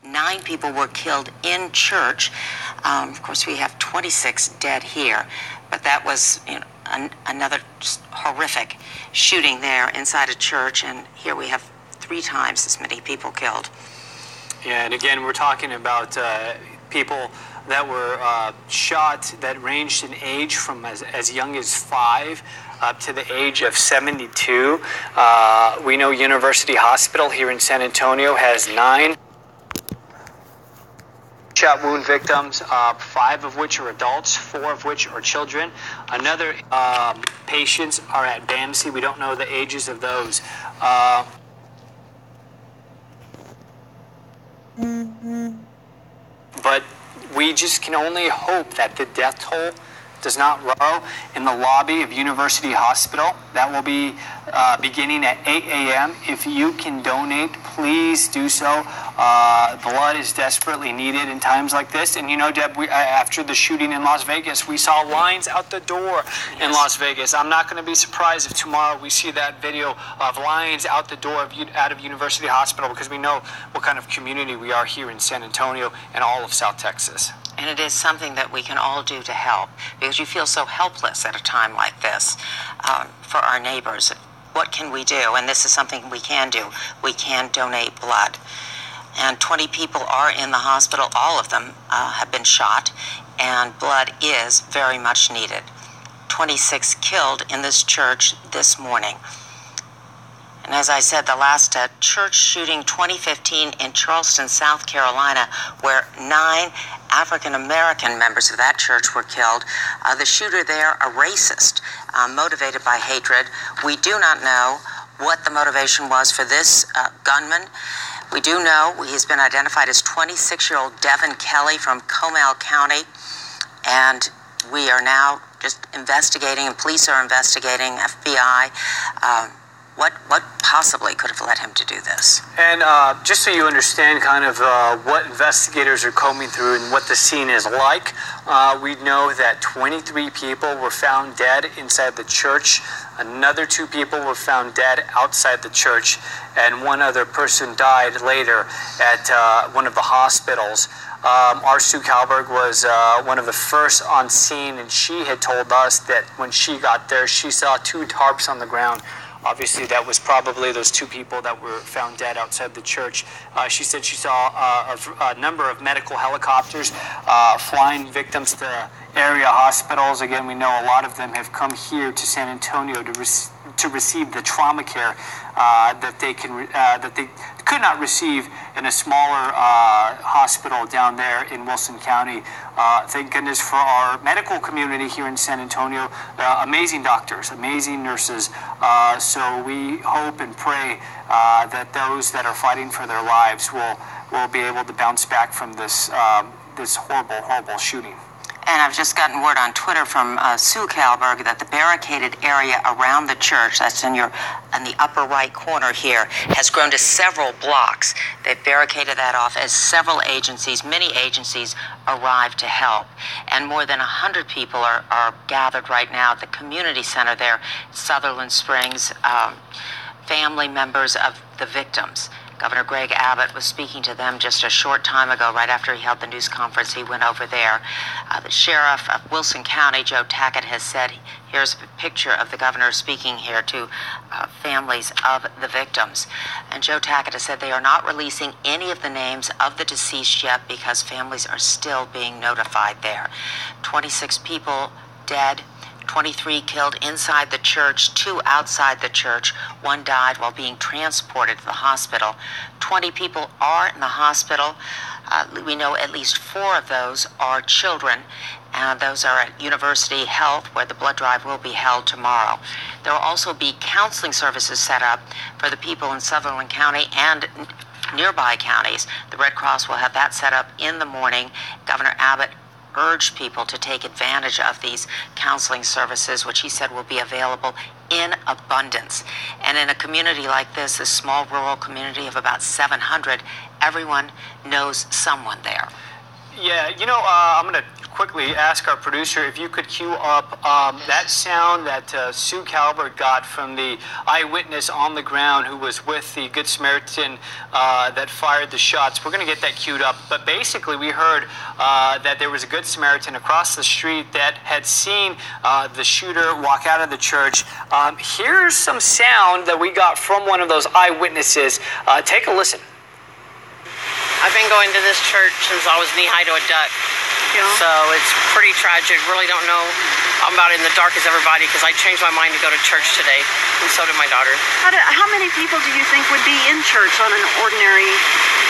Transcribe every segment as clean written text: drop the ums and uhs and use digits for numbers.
here. 9 people were killed in church. Of course, we have 26 dead here, but that was another just horrific shooting there inside a church, and here we have 3 times as many people killed. Yeah, and again, we're talking about people that were shot that ranged in age from as young as 5 up to the age of 72. We know University Hospital here in San Antonio has 9 shot wound victims, 5 of which are adults, 4 of which are children. Another patients are at BAMC. We don't know the ages of those. But we just can only hope that the death toll does not grow. In the lobby of University Hospital. That will be beginning at 8 a.m. If you can donate, please do so. Blood is desperately needed in times like this. And you know, Deb, after the shooting in Las Vegas, we saw lines out the door in Las Vegas. I'm not going to be surprised if tomorrow we see that video of lines out the door out of University Hospital, because we know what kind of community we are here in San Antonio and all of South Texas. And it is something that we can all do to help, because you feel so helpless at a time like this for our neighbors. What can we do? And this is something we can do. We can donate blood. And 20 people are in the hospital. All of them have been shot, and blood is very much needed. 26 killed in this church this morning. And as I said, the last church shooting, 2015 in Charleston, South Carolina, where 9 African-American members of that church were killed. The shooter there, a racist, motivated by hatred. We do not know what the motivation was for this gunman. We do know he's been identified as 26-year-old Devin Kelly from Comal County, and we are now just investigating, and police are investigating, FBI, what possibly could have led him to do this? And just so you understand kind of what investigators are combing through and what the scene is like, we know that 23 people were found dead inside the church. Another 2 people were found dead outside the church, and 1 other person died later at one of the hospitals. Our Sue Kalberg was one of the first on scene, and she had told us that when she got there, she saw 2 tarps on the ground. Obviously, that was probably those 2 people that were found dead outside the church. She said she saw a number of medical helicopters flying victims to area hospitals. Again, we know a lot of them have come here to San Antonio to receive the trauma care that they could not receive in a smaller hospital down there in Wilson County. Thank goodness for our medical community here in San Antonio. Amazing doctors, amazing nurses. So we hope and pray that those that are fighting for their lives will be able to bounce back from this horrible shooting. And I've just gotten word on Twitter from Sue Kalberg that the barricaded area around the church, that's in the upper right corner here, has grown to several blocks. They've barricaded that off as several agencies, many agencies, arrive to help. And more than 100 people are gathered right now at the community center there, Sutherland Springs, family members of the victims. Governor Greg Abbott was speaking to them just a short time ago, right after he held the news conference. He went over there. The sheriff of Wilson County, Joe Tackett, has said, here's a picture of the governor speaking here to families of the victims. And Joe Tackett has said they are not releasing any of the names of the deceased yet because families are still being notified there. 26 people dead. 23 killed inside the church, 2 outside the church. 1 died while being transported to the hospital. 20 people are in the hospital. We know at least 4 of those are children. Those are at University Health, where the blood drive will be held tomorrow. There will also be counseling services set up for the people in Sutherland County and nearby counties. The Red Cross will have that set up in the morning. Governor Abbott urged people to take advantage of these counseling services, which he said will be available in abundance. And in a community like this, a small rural community of about 700, everyone knows someone there. Yeah, I'm going to quickly ask our producer if you could cue up that sound that Sue Kalberg got from the eyewitness on the ground who was with the Good Samaritan that fired the shots. We're going to get that queued up. But basically, we heard that there was a Good Samaritan across the street that had seen the shooter walk out of the church. Here's some sound that we got from one of those eyewitnesses. Take a listen. I've been going to this church since I was knee-high to a duck. Yeah. So it's pretty tragic. Really don't know. I'm about in the dark as everybody because I changed my mind to go to church today, and so did my daughter. How many people do you think would be in church on an ordinary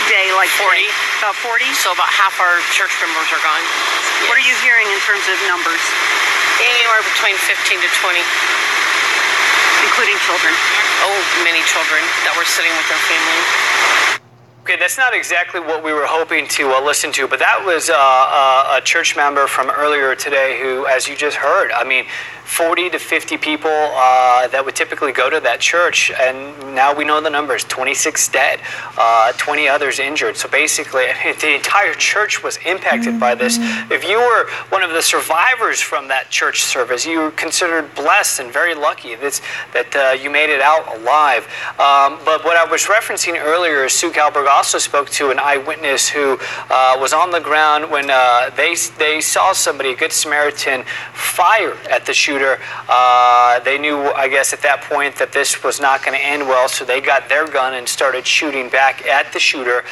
day like 40. today? About 40? So about half our church members are gone. Yes. What are you hearing in terms of numbers? Anywhere between 15 to 20. Including children? Oh, many children that were sitting with their family. Okay, that's not exactly what we were hoping to listen to, but that was a church member from earlier today who, as you just heard, 40 to 50 people that would typically go to that church, and now we know the numbers, 26 dead, 20 others injured. So basically, the entire church was impacted by this. If you were one of the survivors from that church service, you were considered blessed and very lucky that you made it out alive. But what I was referencing earlier, Sue Kalberg also spoke to an eyewitness who was on the ground when they saw somebody, a Good Samaritan, fire at the shooter. They knew, I guess, at that point that this was not going to end well, so they got their gun and started shooting back at the shooter.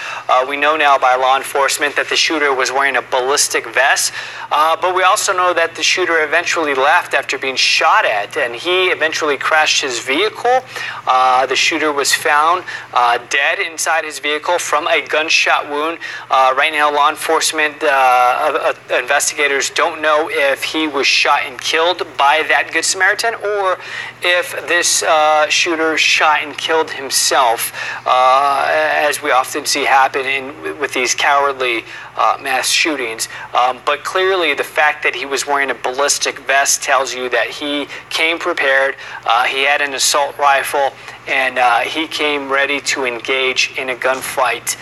We know now by law enforcement that the shooter was wearing a ballistic vest, but we also know that the shooter eventually left after being shot at, and he eventually crashed his vehicle. The shooter was found dead inside his vehicle from a gunshot wound. Right now, law enforcement investigators don't know if he was shot and killed by that Good Samaritan or if this shooter shot and killed himself, as we often see happen with these cowardly mass shootings. But clearly the fact that he was wearing a ballistic vest tells you that he came prepared. He had an assault rifle, and he came ready to engage in a gunfight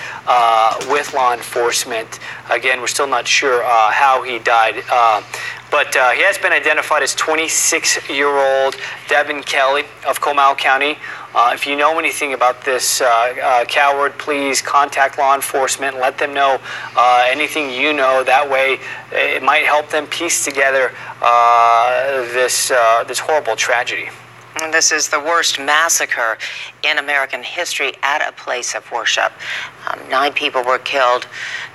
with law enforcement. Again, we're still not sure how he died. But he has been identified as 26-year-old Devin Kelly of Comal County. If you know anything about this coward, please contact law enforcement. Let them know anything you know. That way, it might help them piece together this horrible tragedy. And this is the worst massacre in American history at a place of worship. 9 people were killed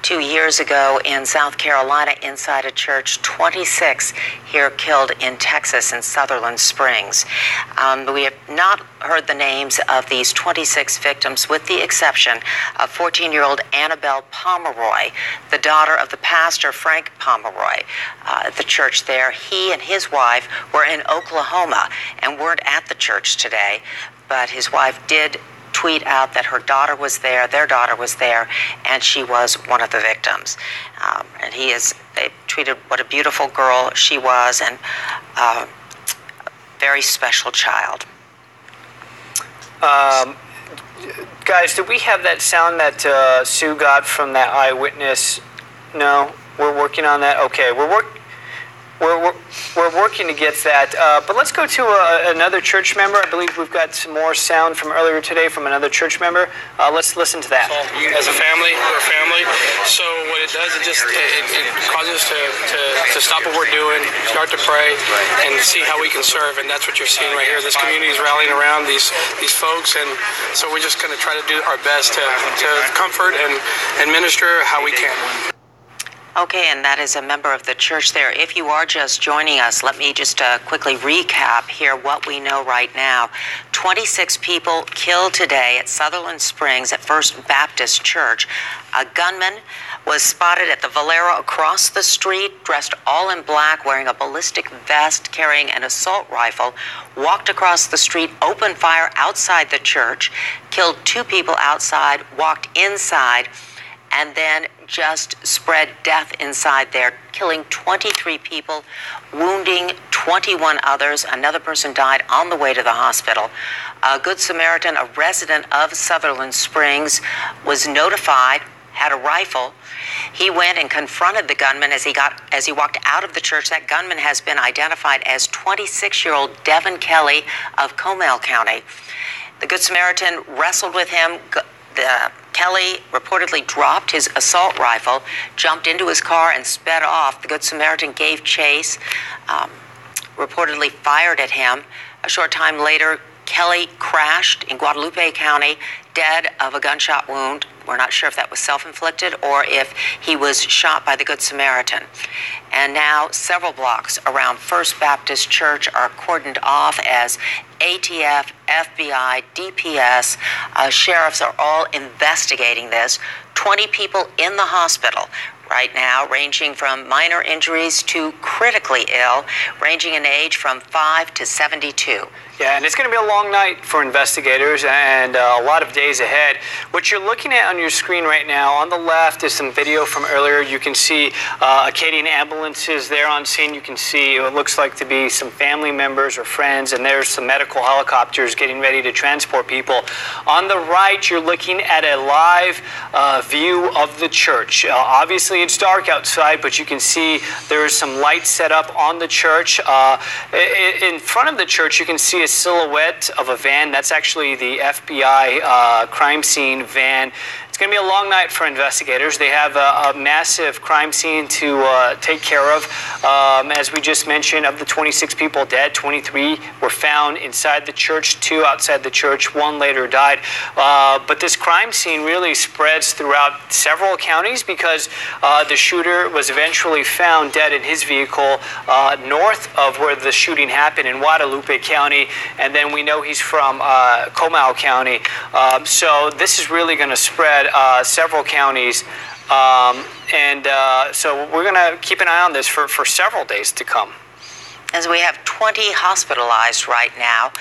2 years ago in South Carolina inside a church. 26 here killed in Texas in Sutherland Springs. We have not heard the names of these 26 victims, with the exception of 14-year-old Annabelle Pomeroy, the daughter of the pastor Frank Pomeroy at the church there. He and his wife were in Oklahoma and weren't at the church today, but his wife did tweet out that her daughter was there, their daughter was there, and she was one of the victims. And they tweeted what a beautiful girl she was, and a very special child. Guys, did we have that sound that Sue got from that eyewitness? No? We're working on that? Okay, we're working to get that. But let's go to another church member. I believe we've got some more sound from earlier today from another church member. Let's listen to that. As a family, we're a family. So what it does, it causes us to stop what we're doing, start to pray, and see how we can serve. And that's what you're seeing right here. This community is rallying around these folks, and so we're just going to try to do our best to comfort and minister how we can. Okay, and that is a member of the church there. If you are just joining us, let me just quickly recap here what we know right now. 26 people killed today at Sutherland Springs at First Baptist Church. A gunman was spotted at the Valero across the street, dressed all in black, wearing a ballistic vest, carrying an assault rifle, walked across the street, opened fire outside the church, killed 2 people outside, walked inside, and then just spread death inside there, killing 23 people, wounding 21 others. Another person died on the way to the hospital. A Good Samaritan, a resident of Sutherland Springs, was notified, had a rifle. He went and confronted the gunman as he walked out of the church. That gunman has been identified as 26-year-old Devin Kelley of Comal County. The Good Samaritan wrestled with him. Kelley reportedly dropped his assault rifle, jumped into his car, and sped off. The Good Samaritan gave chase, reportedly fired at him. A short time later, Kelley crashed in Guadalupe County, dead of a gunshot wound. We're not sure if that was self-inflicted or if he was shot by the Good Samaritan. And now several blocks around First Baptist Church are cordoned off as ATF, FBI, DPS, sheriffs are all investigating this. 20 people in the hospital right now, ranging from minor injuries to critically ill, ranging in age from 5 to 72. Yeah, and it's going to be a long night for investigators and a lot of days ahead. What you're looking at on your screen right now, on the left is some video from earlier. You can see Acadian ambulances there on scene. You can see what looks like to be some family members or friends, and there's some medical helicopters getting ready to transport people. On the right, you're looking at a live view of the church. Obviously, it's dark outside, but you can see there's some lights set up on the church. In front of the church, you can see a silhouette of a van. That's actually the FBI crime scene van. It's going to be a long night for investigators. They have a massive crime scene to take care of. As we just mentioned, of the 26 people dead, 23 were found inside the church, 2 outside the church, 1 later died. But this crime scene really spreads throughout several counties because the shooter was eventually found dead in his vehicle north of where the shooting happened in Guadalupe County, and then we know he's from Comal County. So this is really going to spread several counties, so we're going to keep an eye on this for several days to come. As we have 20 hospitalized right now,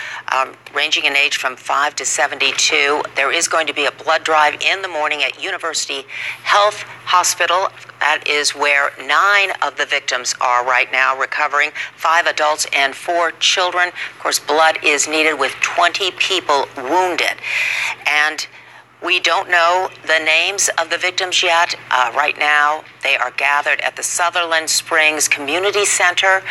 ranging in age from 5 to 72. There is going to be a blood drive in the morning at University Health Hospital. That is where 9 of the victims are right now recovering, 5 adults and 4 children. Of course, blood is needed with 20 people wounded. And we don't know the names of the victims yet. Right now, they are gathered at the Sutherland Springs Community Center,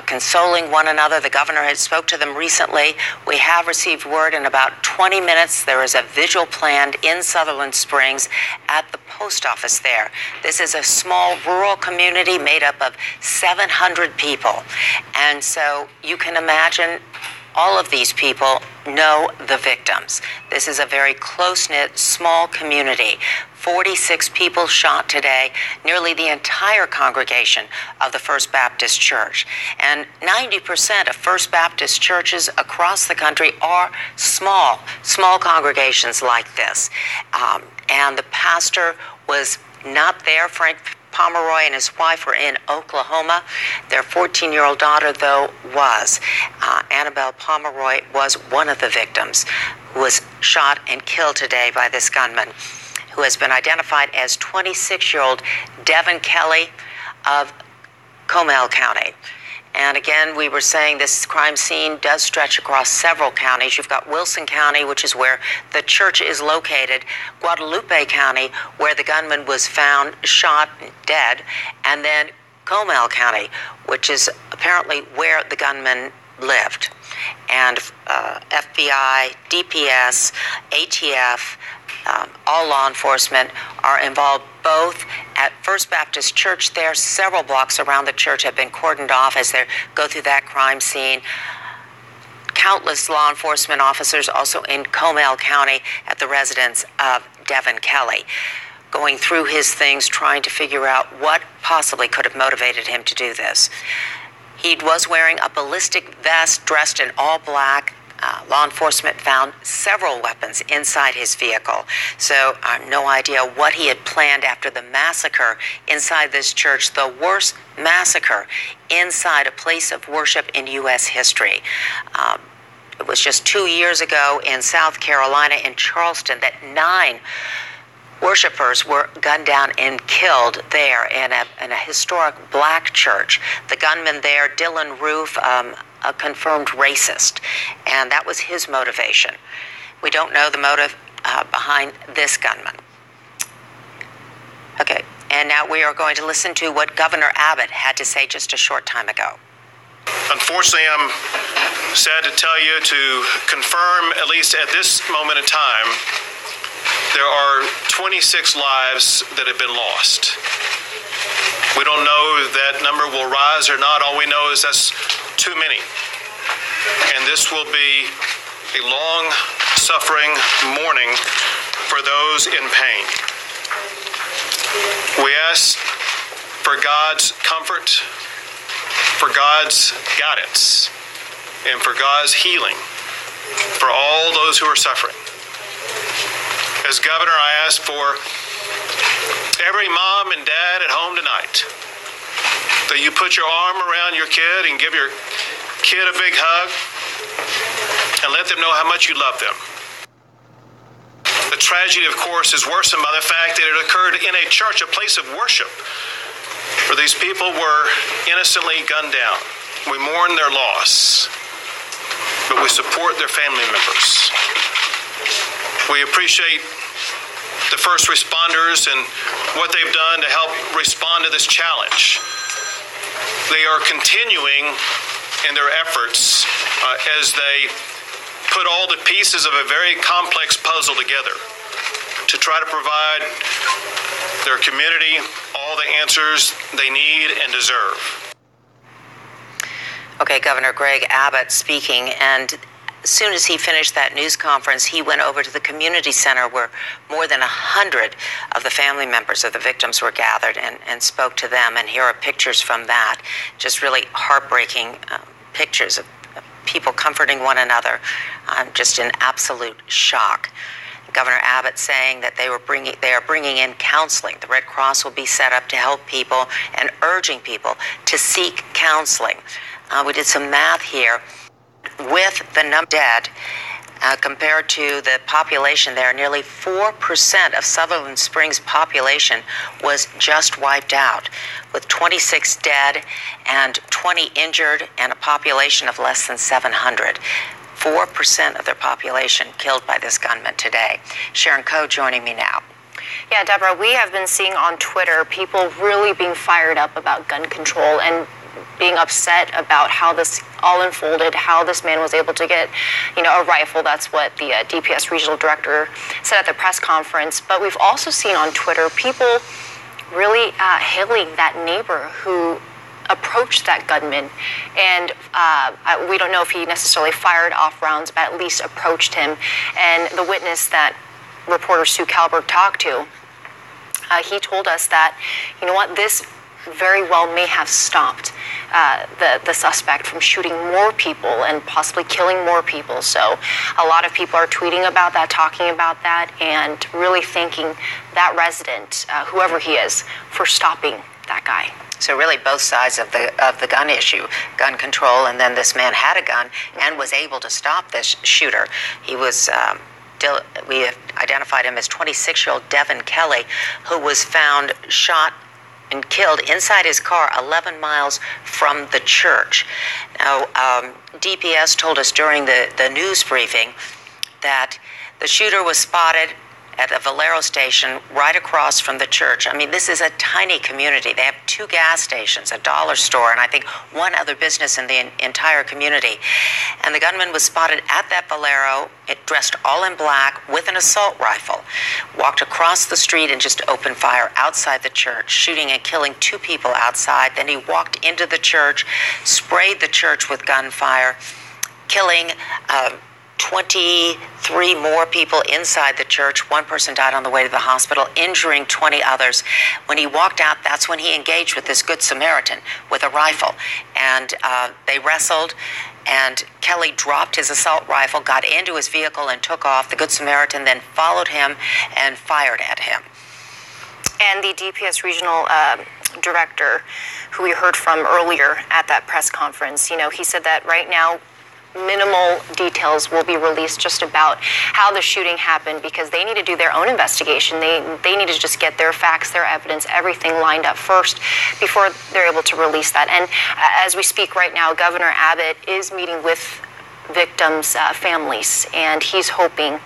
consoling one another. The governor had spoke to them recently. We have received word in about 20 minutes there is a vigil planned in Sutherland Springs at the post office there. This is a small rural community made up of 700 people. And so you can imagine all of these people know the victims. This is a very close-knit, small community. 46 people shot today, nearly the entire congregation of the First Baptist Church. And 90% of First Baptist churches across the country are small congregations like this. And the pastor was not there. Frank Pomeroy and his wife were in Oklahoma. Their 14-year-old daughter, though, was. Annabelle Pomeroy was one of the victims who was shot and killed today by this gunman, who has been identified as 26-year-old Devin Kelley of Comal County. And again, we were saying this crime scene does stretch across several counties. You've got Wilson County, which is where the church is located, Guadalupe County, where the gunman was found shot dead, and then Comal County, which is apparently where the gunman lived. And FBI, DPS, ATF, all law enforcement are involved both at First Baptist Church there. Several blocks around the church have been cordoned off as they go through that crime scene. Countless law enforcement officers also in Comal County at the residence of Devin Kelley, going through his things, trying to figure out what possibly could have motivated him to do this. He was wearing a ballistic vest, dressed in all black. Law enforcement found several weapons inside his vehicle. So no idea what he had planned after the massacre inside this church, the worst massacre inside a place of worship in U.S. history. It was just 2 years ago in South Carolina, in Charleston, that 9 worshipers were gunned down and killed there in a historic black church. The gunman there, Dylan Roof, a confirmed racist, and that was his motivation. We don't know the motive behind this gunman. And now we are going to listen to what Governor Abbott had to say just a short time ago. Unfortunately, I'm sad to tell you, to confirm, at least at this moment in time, there are 26 lives that have been lost. We don't know if that number will rise or not. All we know is that's too many. And this will be a long, suffering mourning for those in pain. We ask for God's comfort, for God's guidance, and for God's healing for all those who are suffering. As governor, I ask for every mom and dad at home tonight that you put your arm around your kid and give your kid a big hug and let them know how much you love them. The tragedy, of course, is worsened by the fact that it occurred in a church, a place of worship, where these people were innocently gunned down. We mourn their loss, but we support their family members. We appreciate the first responders and what they've done to help respond to this challenge. They are continuing in their efforts as they put all the pieces of a very complex puzzle together to try to provide their community all the answers they need and deserve. Okay, Governor Greg Abbott speaking, and as soon as he finished that news conference, he went over to the community center where more than 100 of the family members of the victims were gathered and spoke to them. And here are pictures from that, just really heartbreaking pictures of people comforting one another. I'm just in absolute shock. Governor Abbott saying that they are bringing in counseling. The Red Cross will be set up to help people and urging people to seek counseling. We did some math here. With the number dead compared to the population there, nearly 4% of Sutherland Springs population was just wiped out, with 26 dead and 20 injured and a population of less than 700. 4% of their population killed by this gunman today. Sharon Coe joining me now. Yeah, Deborah, we have been seeing on Twitter people really being fired up about gun control and being upset about how this all unfolded, how this man was able to get, a rifle. That's what the DPS regional director said at the press conference. But we've also seen on Twitter people really hailing that neighbor who approached that gunman. And we don't know if he necessarily fired off rounds, but at least approached him. And the witness that reporter Sue Kalberg talked to, he told us that, this very well may have stopped the suspect from shooting more people and possibly killing more people. So a lot of people are tweeting about that, talking about that, and really thanking that resident, whoever he is, for stopping that guy. So really both sides of the gun issue, gun control, and then this man had a gun and was able to stop this shooter. He was we have identified him as 26-year-old Devin Kelly, who was found shot and killed inside his car 11 miles from the church. Now, DPS told us during the news briefing that the shooter was spotted at the Valero station right across from the church. I mean, this is a tiny community. They have 2 gas stations, a dollar store, and I think one other business in the entire community. And the gunman was spotted at that Valero, dressed all in black with an assault rifle, walked across the street and just opened fire outside the church, shooting and killing 2 people outside. Then he walked into the church, sprayed the church with gunfire, killing 23 more people inside the church. 1 person died on the way to the hospital, injuring 20 others. When he walked out, that's when he engaged with this Good Samaritan with a rifle. And they wrestled, and Kelly dropped his assault rifle, got into his vehicle, and took off. The Good Samaritan then followed him and fired at him. And the DPS regional director, who we heard from earlier at that press conference, he said that right now, minimal details will be released just about how the shooting happened, because they need to do their own investigation. They need to just get their facts, their evidence, everything lined up first before they're able to release that. And as we speak right now, Governor Abbott is meeting with victims' families, and he's hoping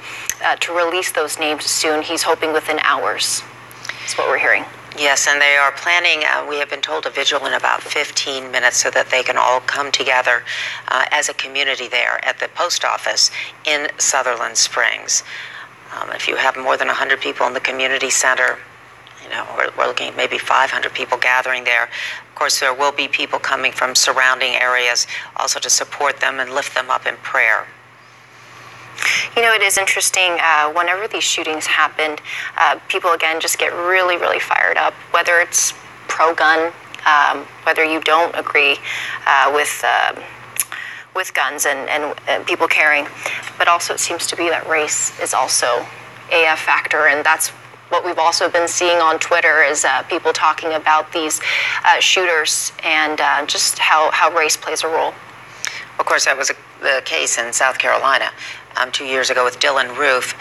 to release those names soon. He's hoping within hours. That's what we're hearing. Yes, and they are planning, we have been told, a vigil in about 15 minutes so that they can all come together as a community there at the post office in Sutherland Springs. If you have more than 100 people in the community center, we're looking at maybe 500 people gathering there. Of course, there will be people coming from surrounding areas also to support them and lift them up in prayer. It is interesting, whenever these shootings happen, people, again, just get really, really fired up, whether it's pro-gun, whether you don't agree with guns and people carrying, but also it seems to be that race is also a factor, and that's what we've also been seeing on Twitter is people talking about these shooters and just how race plays a role. Of course, that was the case in South Carolina 2 years ago with Dylan Roof.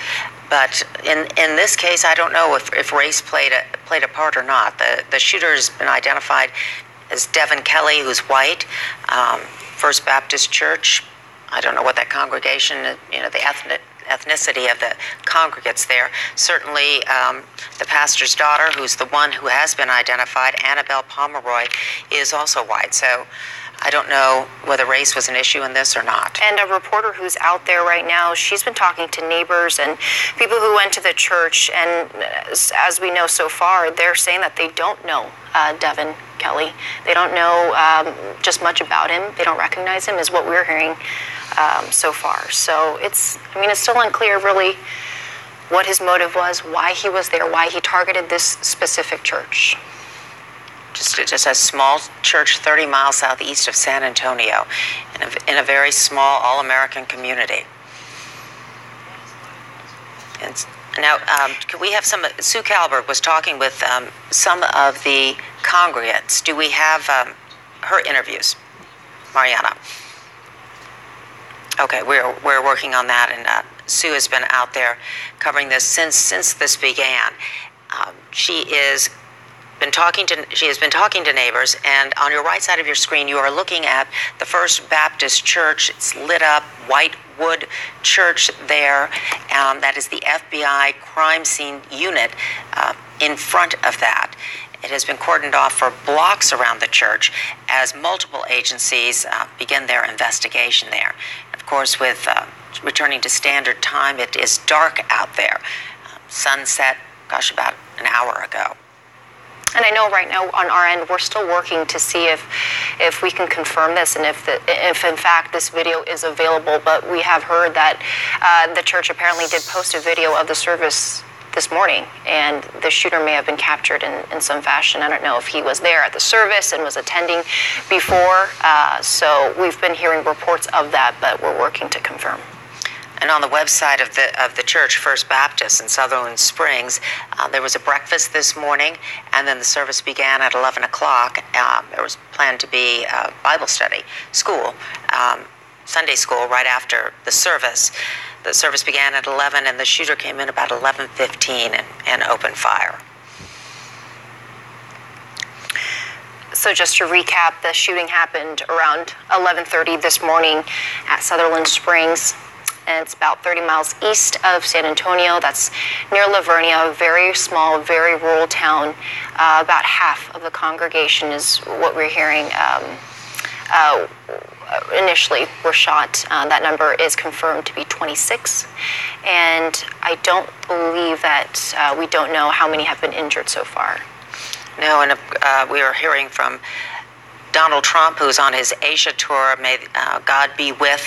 But in this case, I don't know if race played a part or not. The shooter has been identified as Devin Kelly, who's white, First Baptist Church. I don't know what that congregation, the ethnicity of the congregates there. Certainly, the pastor's daughter, who's the one who has been identified, Annabelle Pomeroy, is also white. So I don't know whether race was an issue in this or not. And a reporter who's out there right now, she's been talking to neighbors and people who went to the church, and as we know so far, they're saying that they don't know Devin Kelly. They don't know just much about him. They don't recognize him, is what we're hearing so far. So it's still unclear really what his motive was, why he was there, why he targeted this specific church. Just a small church 30 miles southeast of San Antonio in a very small all-American community. And now, could we have Sue Kalberg was talking with some of the congregants. Do we have her interviews, Mariana? Okay, we're working on that, and Sue has been out there covering this since this began. She has been talking to neighbors, and on your right side of your screen, you are looking at the First Baptist Church. It's lit up, white wood church there. That is the FBI crime scene unit in front of that. It has been cordoned off for blocks around the church as multiple agencies begin their investigation there. Of course, with returning to standard time, it is dark out there. Sunset, about an hour ago. And I know right now on our end, we're still working to see if we can confirm this and if in fact this video is available. But we have heard that the church apparently did post a video of the service this morning, and the shooter may have been captured in some fashion. I don't know if he was there at the service and was attending before. So we've been hearing reports of that, but we're working to confirm. And on the website of the church, First Baptist in Sutherland Springs, there was a breakfast this morning, and then the service began at 11 o'clock. There was planned to be a Bible study, Sunday school, right after the service. The service began at 11, and the shooter came in about 11:15 and opened fire. So just to recap, the shooting happened around 11:30 this morning at Sutherland Springs. And it's about 30 miles east of San Antonio. That's near Lavernia, a very small, very rural town. About half of the congregation is what we're hearing initially were shot. That number is confirmed to be 26. And I don't believe that we don't know how many have been injured so far. No, and we are hearing from Donald Trump, who's on his Asia tour. May God be with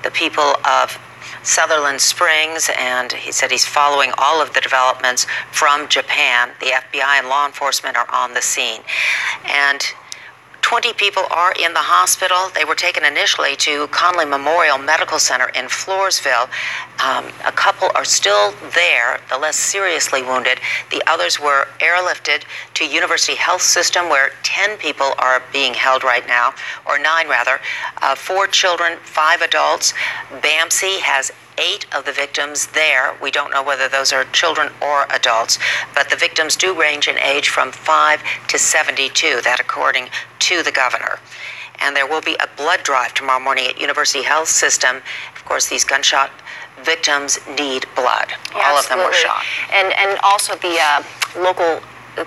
the people of Sutherland Springs, and he said he's following all of the developments from Japan. The FBI and law enforcement are on the scene. And 20 people are in the hospital. They were taken initially to Conley Memorial Medical Center in Floresville. A couple are still there, the less seriously wounded. The others were airlifted to University Health System, where 10 people are being held right now, or 9 rather. 4 children, 5 adults. BAMC has 8 of the victims there. We don't know whether those are children or adults, but the victims do range in age from 5 to 72, that according to the governor. And there will be a blood drive tomorrow morning at University Health System. Of course, these gunshot victims need blood. Yeah, all absolutely. of them were shot. And also the local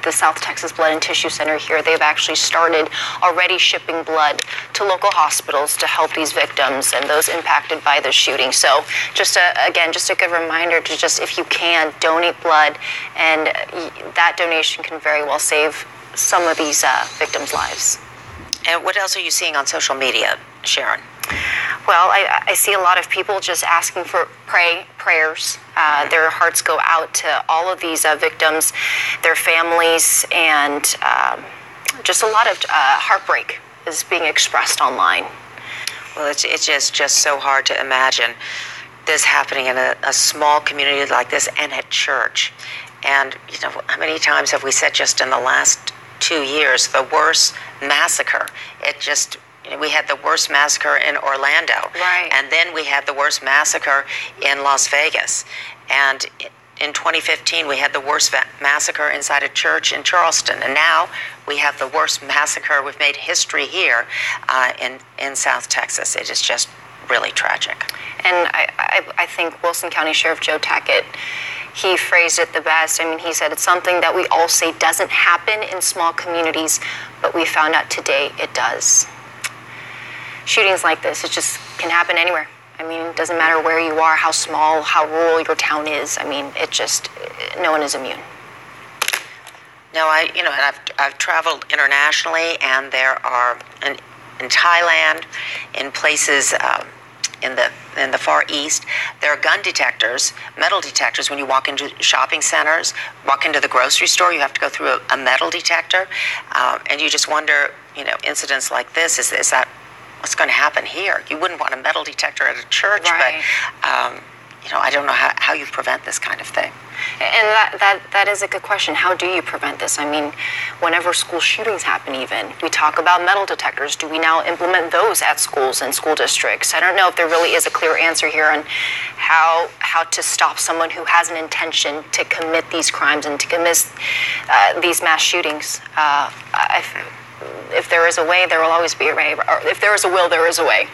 the South Texas Blood and Tissue Center here, they've actually started already shipping blood to local hospitals to help these victims and those impacted by the shooting. So just a good reminder to just, if you can, donate blood, and that donation can very well save some of these victims' lives. And what else are you seeing on social media, Sharon? Well, I see a lot of people just asking for prayers. Their hearts go out to all of these victims, their families, and just a lot of heartbreak is being expressed online. Well, it's just so hard to imagine this happening in a small community like this and at church. And, you know, how many times have we said just in the last 2 years, the worst massacre? We had the worst massacre in Orlando. Right. And then we had the worst massacre in Las Vegas. And in 2015, we had the worst massacre inside a church in Charleston. And now we have the worst massacre. We've made history here in South Texas. It is just really tragic. And I think Wilson County Sheriff Joe Tackett, he phrased it the best. I mean, he said it's something that we all say doesn't happen in small communities, but we found out today it does. Shootings like this, it just can happen anywhere. I mean, it doesn't matter where you are, how small, how rural your town is. I mean, no one is immune. No, I've traveled internationally, and there are in Thailand, in places in the Far East, there are gun detectors, metal detectors. When you walk into shopping centers, walk into the grocery store, you have to go through a metal detector, and you just wonder, incidents like this, is that what's going to happen here? You wouldn't want a metal detector at a church, right. But I don't know how you prevent this kind of thing. And that is a good question. How do you prevent this? I mean, whenever school shootings happen, even, we talk about metal detectors. Do we now implement those at schools and school districts? I don't know if there really is a clear answer here on how to stop someone who has an intention to commit these crimes and to commit these mass shootings. If there is a way, there will always be a way. Or if there is a will, there is a way.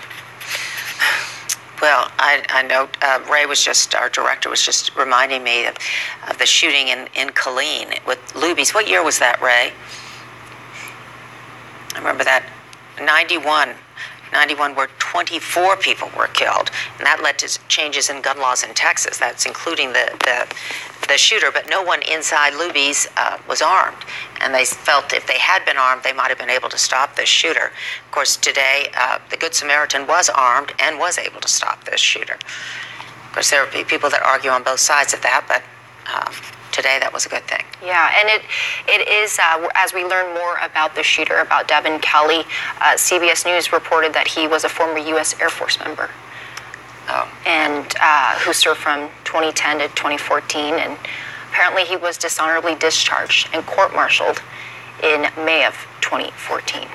Well, I know our director was just reminding me of the shooting in Killeen with Luby's. What year was that, Ray? I remember that. 91, where 24 people were killed, and that led to changes in gun laws in Texas. That's including the shooter, but no one inside Luby's was armed, and they felt if they had been armed, they might have been able to stop this shooter. Of course, today, the Good Samaritan was armed and was able to stop this shooter. Of course, there are people that argue on both sides of that, but today that was a good thing. Yeah, and it is, as we learn more about the shooter, about Devin Kelley, CBS News reported that he was a former U.S. Air Force member. Oh. And who served from 2010 to 2014, and apparently he was dishonorably discharged and court-martialed in May of 2014.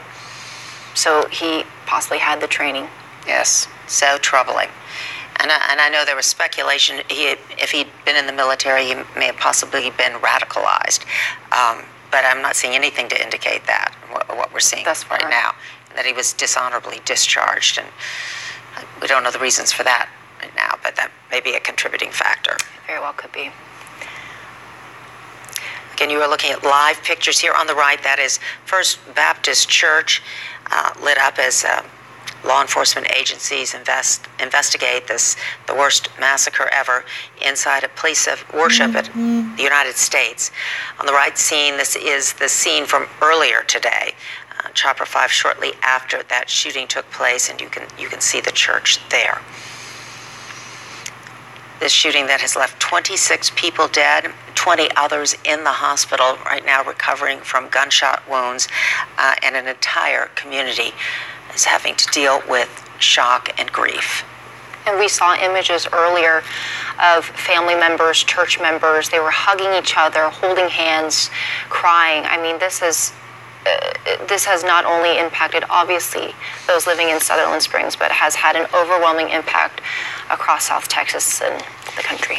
So he possibly had the training. Yes, so troubling. And I know there was speculation if he'd been in the military, he may have possibly been radicalized. But I'm not seeing anything to indicate that, what we're seeing right now, that he was dishonorably discharged. And we don't know the reasons for that right now, but that may be a contributing factor. It very well could be. Again, you are looking at live pictures here on the right. That is First Baptist Church, lit up as law enforcement agencies investigate the worst massacre ever inside a place of worship at the United States. On the right scene, this is the scene from earlier today. Chopper 5 shortly after that shooting took place, and you can see the church there. This shooting that has left 26 people dead, 20 others in the hospital right now recovering from gunshot wounds, and an entire community is having to deal with shock and grief. And we saw images earlier of family members, church members. They were hugging each other, holding hands, crying. I mean, this has not only impacted, obviously, those living in Sutherland Springs, but has had an overwhelming impact across South Texas and the country.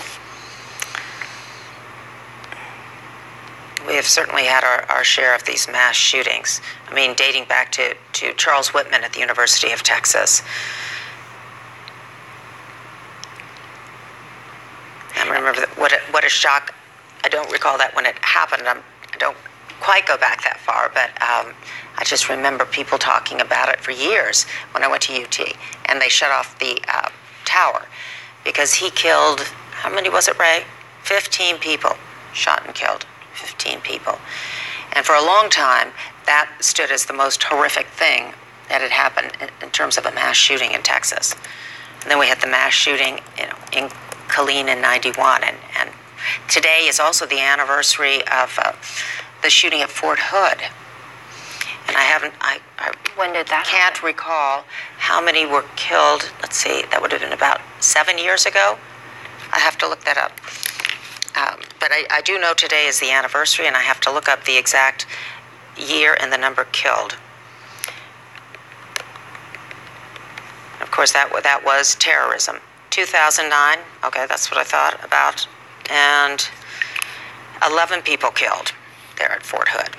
We have certainly had our share of these mass shootings. I mean, dating back to Charles Whitman at the University of Texas. I remember what a shock. I don't recall that when it happened. I don't quite go back that far, but I just remember people talking about it for years when I went to UT, and they shut off the tower because he killed, how many was it, Ray? 15 people, shot and killed 15 people. And for a long time, that stood as the most horrific thing that had happened in terms of a mass shooting in Texas. And then we had the mass shooting, in Killeen in '91, and today is also the anniversary of the shooting at Fort Hood. And I when did that can't happen? recall how many were killed. Let's see, that would have been about 7 years ago. I have to look that up. But I do know today is the anniversary, and I have to look up the exact year and the number killed. Of course, that was terrorism. 2009, okay, that's what I thought about. And 11 people killed there at Fort Hood.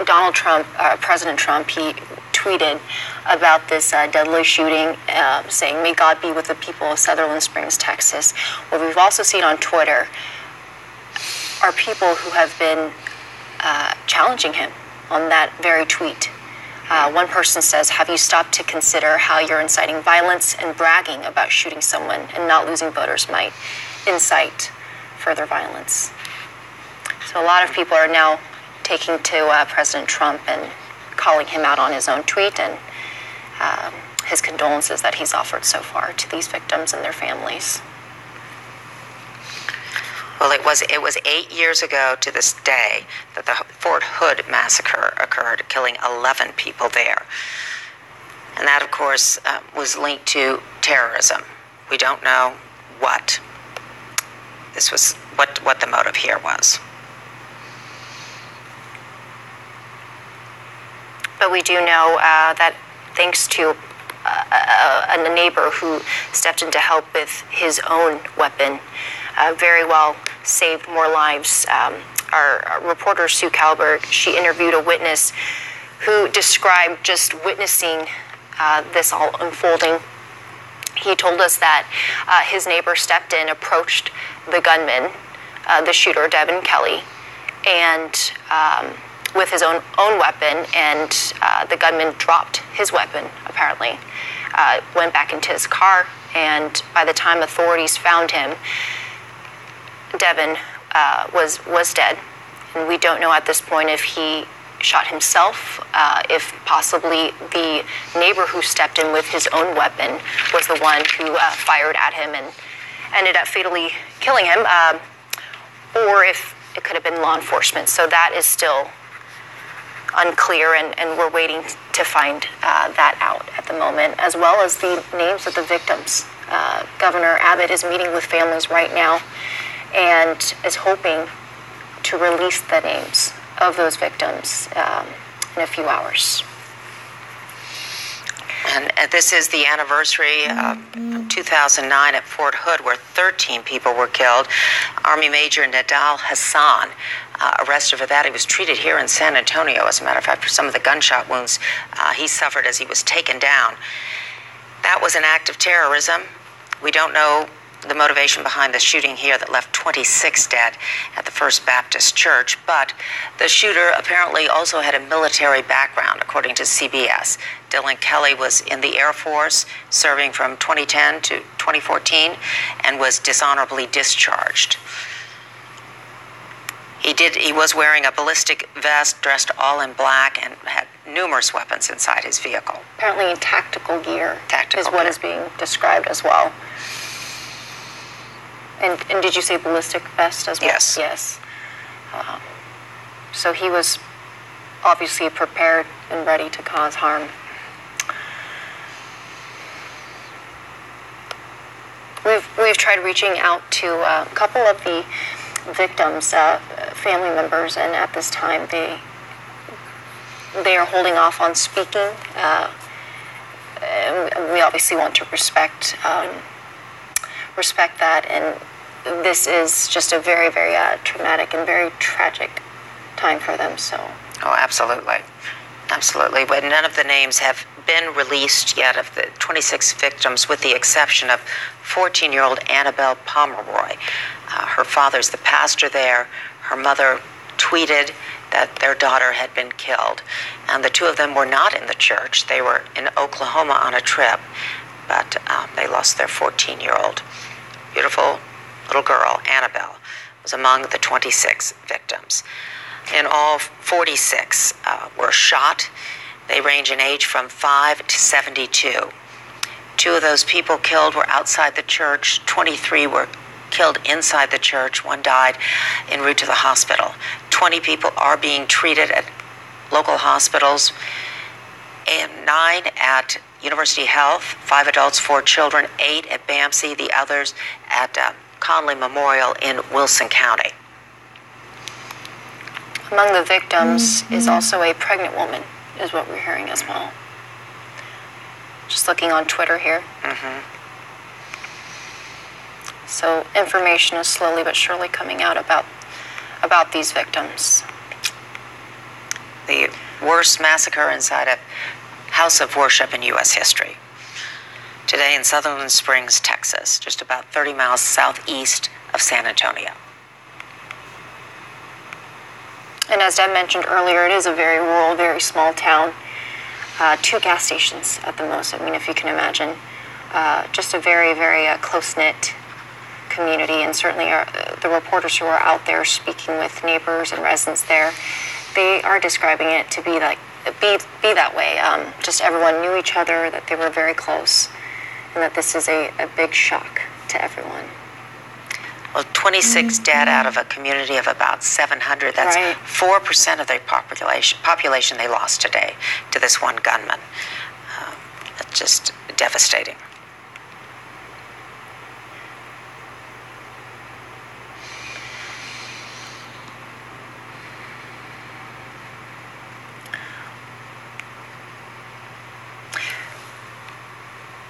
Donald Trump, President Trump, he tweeted about this deadly shooting, saying, "May God be with the people of Sutherland Springs, Texas." What we've also seen on Twitter are people who have been challenging him on that very tweet. One person says, "Have you stopped to consider how you're inciting violence and bragging about shooting someone and not losing voters might incite further violence?" So a lot of people are now taking to President Trump and calling him out on his own tweet and his condolences that he's offered so far to these victims and their families. Well, it was 8 years ago to this day that the Fort Hood massacre occurred, killing 11 people there. And that, of course, was linked to terrorism. We don't know what the motive here was. But we do know that thanks to a neighbor who stepped in to help with his own weapon, very well saved more lives. Our reporter, Sue Kalberg, she interviewed a witness who described just witnessing this all unfolding. He told us that his neighbor stepped in, approached the gunman, the shooter, Devin Kelley, and with his own weapon, and the gunman dropped his weapon, apparently, went back into his car, and by the time authorities found him, Devin was dead. And we don't know at this point if he shot himself, if possibly the neighbor who stepped in with his own weapon was the one who fired at him and ended up fatally killing him, or if it could have been law enforcement. So that is still unclear, and we're waiting to find that out at the moment, as well as the names of the victims. Governor Abbott is meeting with families right now and is hoping to release the names of those victims in a few hours. And this is the anniversary of 2009 at Fort Hood, where 13 people were killed. Army Major Nidal Hassan, arrested for that. He was treated here in San Antonio, as a matter of fact, for some of the gunshot wounds he suffered as he was taken down. That was an act of terrorism. We don't know the motivation behind the shooting here that left 26 dead at the First Baptist Church, but the shooter apparently also had a military background, according to CBS. Dylan Kelley was in the Air Force, serving from 2010 to 2014, and was dishonorably discharged. He was wearing a ballistic vest, dressed all in black, and had numerous weapons inside his vehicle. Apparently in tactical gear is what is being described as well. And did you say ballistic vest as well? Yes. Yes. So he was obviously prepared and ready to cause harm. We've tried reaching out to a couple of the victims, family members, and at this time they are holding off on speaking. And we obviously want to respect that, and this is just a very, very traumatic and very tragic time for them. So. Oh, absolutely. Absolutely. But none of the names have been released yet of the 26 victims, with the exception of 14-year-old Annabelle Pomeroy. Her father's the pastor there. Her mother tweeted that their daughter had been killed. And the two of them were not in the church. They were in Oklahoma on a trip, but they lost their 14-year-old beautiful little girl. Annabelle was among the 26 victims. In all, 46 were shot. They range in age from 5 to 72. 2 of those people killed were outside the church. 23 were killed inside the church. 1 died en route to the hospital. 20 people are being treated at local hospitals, and 9 at University Health, 5 adults, 4 children, 8 at BAMC, the others at Conley Memorial in Wilson County. Among the victims is also a pregnant woman, is what we're hearing as well. Just looking on Twitter here. So information is slowly but surely coming out about these victims. The worst massacre inside a house of worship in U.S. history. Today in Sutherland Springs, Texas, just about 30 miles southeast of San Antonio. And as Deb mentioned earlier, it is a very rural, very small town. 2 gas stations at the most. I mean, if you can imagine. Just a very, very close-knit community, and certainly the reporters who are out there speaking with neighbors and residents there, they are describing it to be that way. Just everyone knew each other, that they were very close, and that this is a big shock to everyone. Well, 26 dead out of a community of about 700. That's right. 4% of the population they lost today to this one gunman. That's just devastating.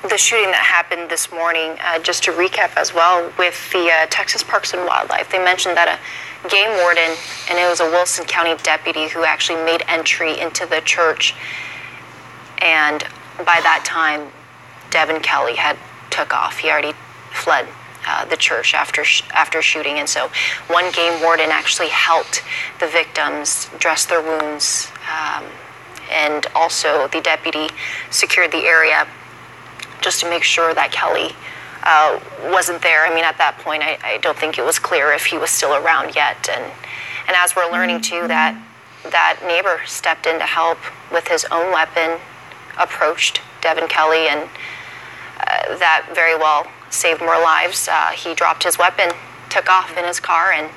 The shooting that happened this morning, just to recap as well, with the Texas Parks and Wildlife, they mentioned that a game warden, and it was a Wilson County deputy who actually made entry into the church, and by that time, Devin Kelley had took off. He already fled the church after shooting, and so one game warden actually helped the victims dress their wounds, and also the deputy secured the area just to make sure that Kelley wasn't there. I mean, at that point, I don't think it was clear if he was still around yet. And as we're learning too, that neighbor stepped in to help with his own weapon, approached Devin Kelley, and that very well saved more lives. He dropped his weapon, took off in his car, and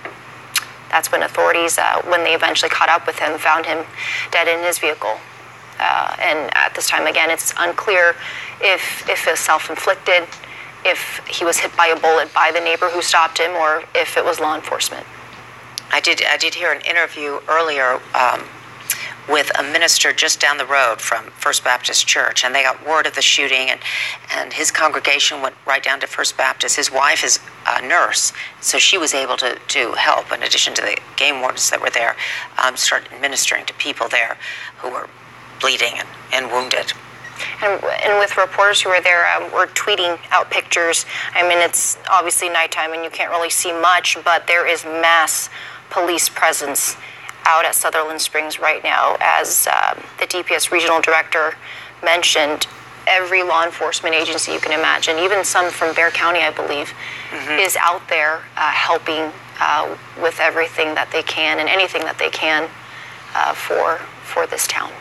that's when authorities, when they eventually caught up with him, found him dead in his vehicle. And at this time, again, it's unclear if it was self-inflicted, if he was hit by a bullet by the neighbor who stopped him, or if it was law enforcement. I did hear an interview earlier with a minister just down the road from First Baptist Church, and they got word of the shooting, and his congregation went right down to First Baptist. His wife is a nurse, so she was able to help, in addition to the game wardens that were there, start administering to people there who were bleeding and wounded. And with reporters who were there, were tweeting out pictures. I mean, it's obviously nighttime and you can't really see much, but there is mass police presence out at Sutherland Springs right now. As the DPS regional director mentioned, every law enforcement agency you can imagine, even some from Bexar County, I believe, is out there helping with everything that they can and anything that they can for this town.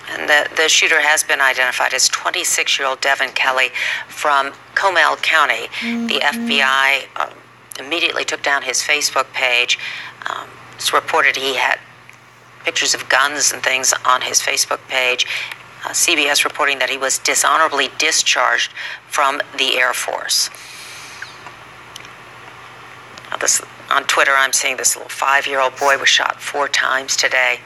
And the shooter has been identified as 26-year-old Devin Kelley from Comal County. The FBI immediately took down his Facebook page. It's reported he had pictures of guns and things on his Facebook page. CBS reporting that he was dishonorably discharged from the Air Force. Now on Twitter, I'm seeing this little 5-year-old boy was shot 4 times today.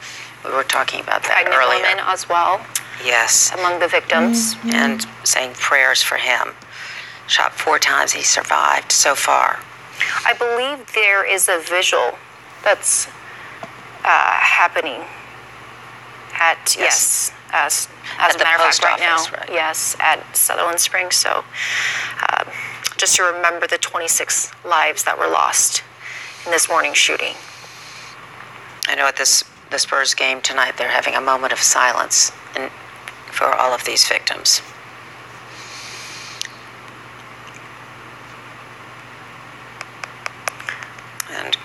We were talking about that pregnant earlier. Woman as well. Yes. Among the victims. And saying prayers for him. Shot 4 times, he survived so far. I believe there is a visual that's happening at, as a matter of fact, right now. Right? Yes, at Sutherland Springs. So just to remember the 26 lives that were lost in this morning's shooting. I know at the Spurs game tonight, they're having a moment of silence for all of these victims. And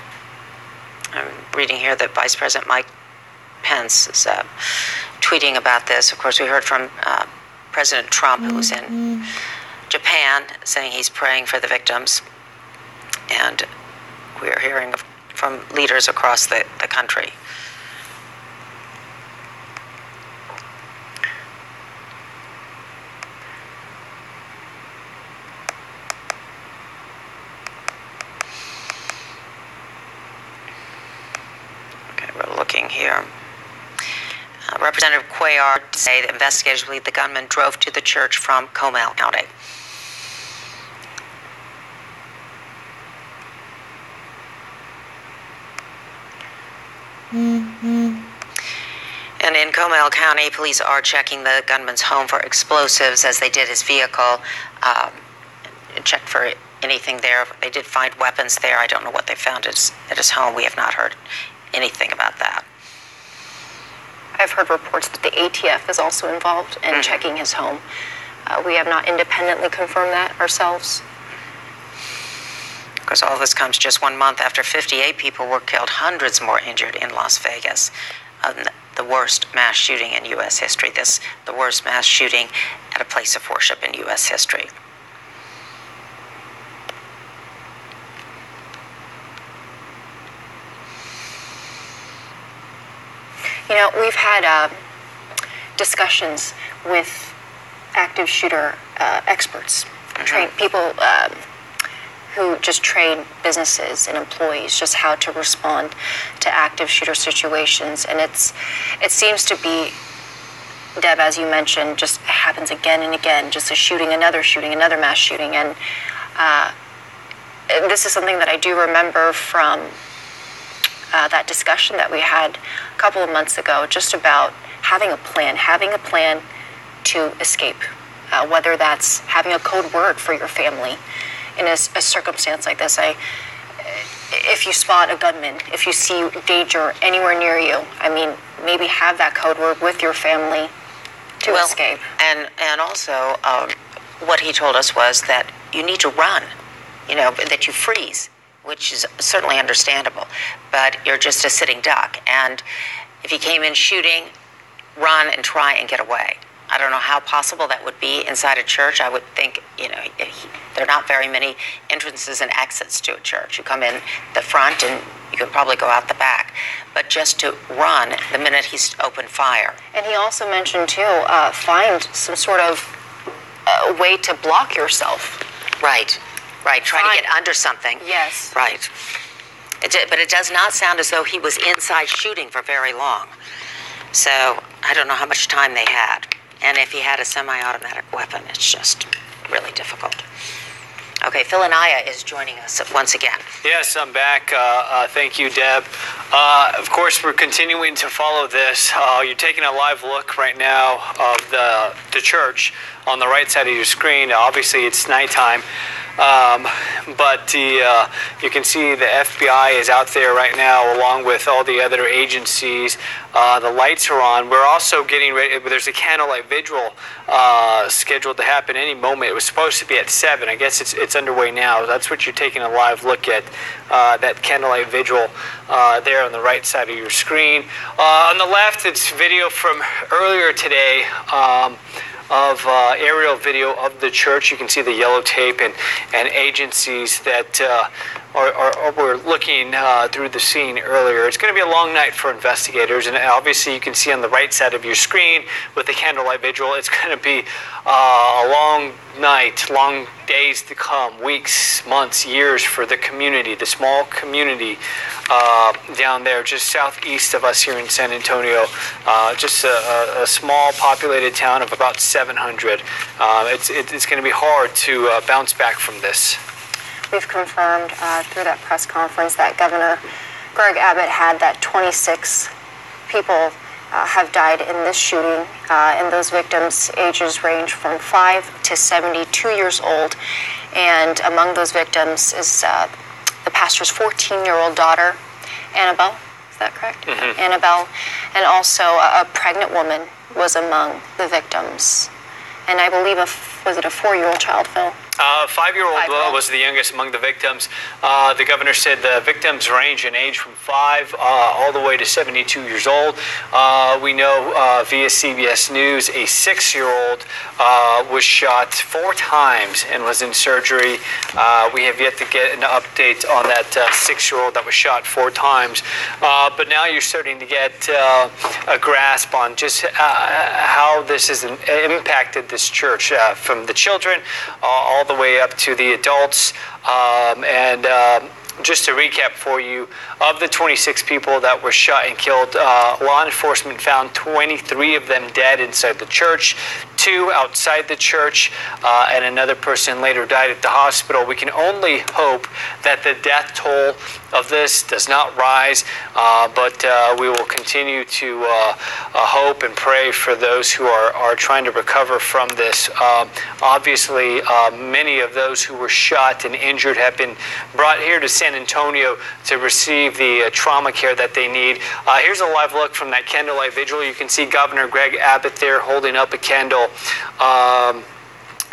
I'm reading here that Vice President Mike Pence is tweeting about this. Of course, we heard from President Trump, who was in Japan, saying he's praying for the victims. And we are hearing from leaders across the country. Okay, we're looking here. Representative Cuellar say that investigators believe the gunman drove to the church from Comal County. And in Comal County, police are checking the gunman's home for explosives, as they did his vehicle, checked for anything there. They did find weapons there. I don't know what they found at his home. We have not heard anything about that. I've heard reports that the ATF is also involved in checking his home. We have not independently confirmed that ourselves. Because all this comes just 1 month after 58 people were killed, hundreds more injured in Las Vegas. The worst mass shooting in U.S. history. The worst mass shooting at a place of worship in U.S. history. You know, we've had discussions with active shooter experts, trained people who just train businesses and employees just how to respond to active shooter situations. And it seems to be, Deb, as you mentioned, just happens again and again, just a shooting, another mass shooting. And this is something that I do remember from that discussion that we had a couple of months ago, just about having a plan to escape, whether that's having a code word for your family in a circumstance like this. If you spot a gunman, if you see danger anywhere near you, I mean, maybe have that code word with your family to escape. And also, what he told us was that you need to run, that you freeze, which is certainly understandable, but you're just a sitting duck. And if he came in shooting, run and try and get away. I don't know how possible that would be inside a church. I would think, there are not very many entrances and exits to a church. You come in the front and you could probably go out the back. But just to run the minute he's opened fire. And he also mentioned, too, find some sort of way to block yourself. Right. Try to get under something. Yes. Right. But it does not sound as though he was inside shooting for very long. So I don't know how much time they had. And if he had a semi-automatic weapon, it's just really difficult. Okay, Phil Anaya is joining us once again. Yes, I'm back. Thank you, Deb. Of course, we're continuing to follow this. You're taking a live look right now of the church on the right side of your screen. Obviously, it's nighttime. But you can see the FBI is out there right now, along with all the other agencies. The lights are on. We're also getting ready. There's a candlelight vigil scheduled to happen any moment. It was supposed to be at 7. I guess it's underway now. That's what you're taking a live look at, that candlelight vigil there on the right side of your screen. On the left, it's video from earlier today. Of aerial video of the church. You can see the yellow tape and agencies that were looking through the scene earlier. It's going to be a long night for investigators, and obviously you can see on the right side of your screen with the candlelight vigil, it's going to be a long night, long days to come, weeks, months, years for the community, the small community down there just southeast of us here in San Antonio. Just a small populated town of about 700. It's going to be hard to bounce back from this. We've confirmed through that press conference that Governor Greg Abbott had that 26 people have died in this shooting, and those victims' ages range from 5 to 72 years old. And among those victims is the pastor's 14-year-old daughter, Annabelle. Is that correct? Annabelle. And also a pregnant woman was among the victims. And I believe, was it a 4-year-old child, Phil? 5-year-old was the youngest among the victims. The governor said the victims range in age from 5 all the way to 72 years old. We know via CBS News a 6-year-old was shot 4 times and was in surgery. We have yet to get an update on that 6-year-old that was shot 4 times. But now you're starting to get a grasp on just how this has impacted this church, from the children all the way up to the adults. Just to recap for you, of the 26 people that were shot and killed, law enforcement found 23 of them dead inside the church, 2 outside the church, and another person later died at the hospital. We can only hope that the death toll of this does not rise, but we will continue to hope and pray for those who are trying to recover from this. Obviously, many of those who were shot and injured have been brought here to San Antonio to receive the trauma care that they need. Here's a live look from that candlelight vigil. You can see Governor Greg Abbott there holding up a candle.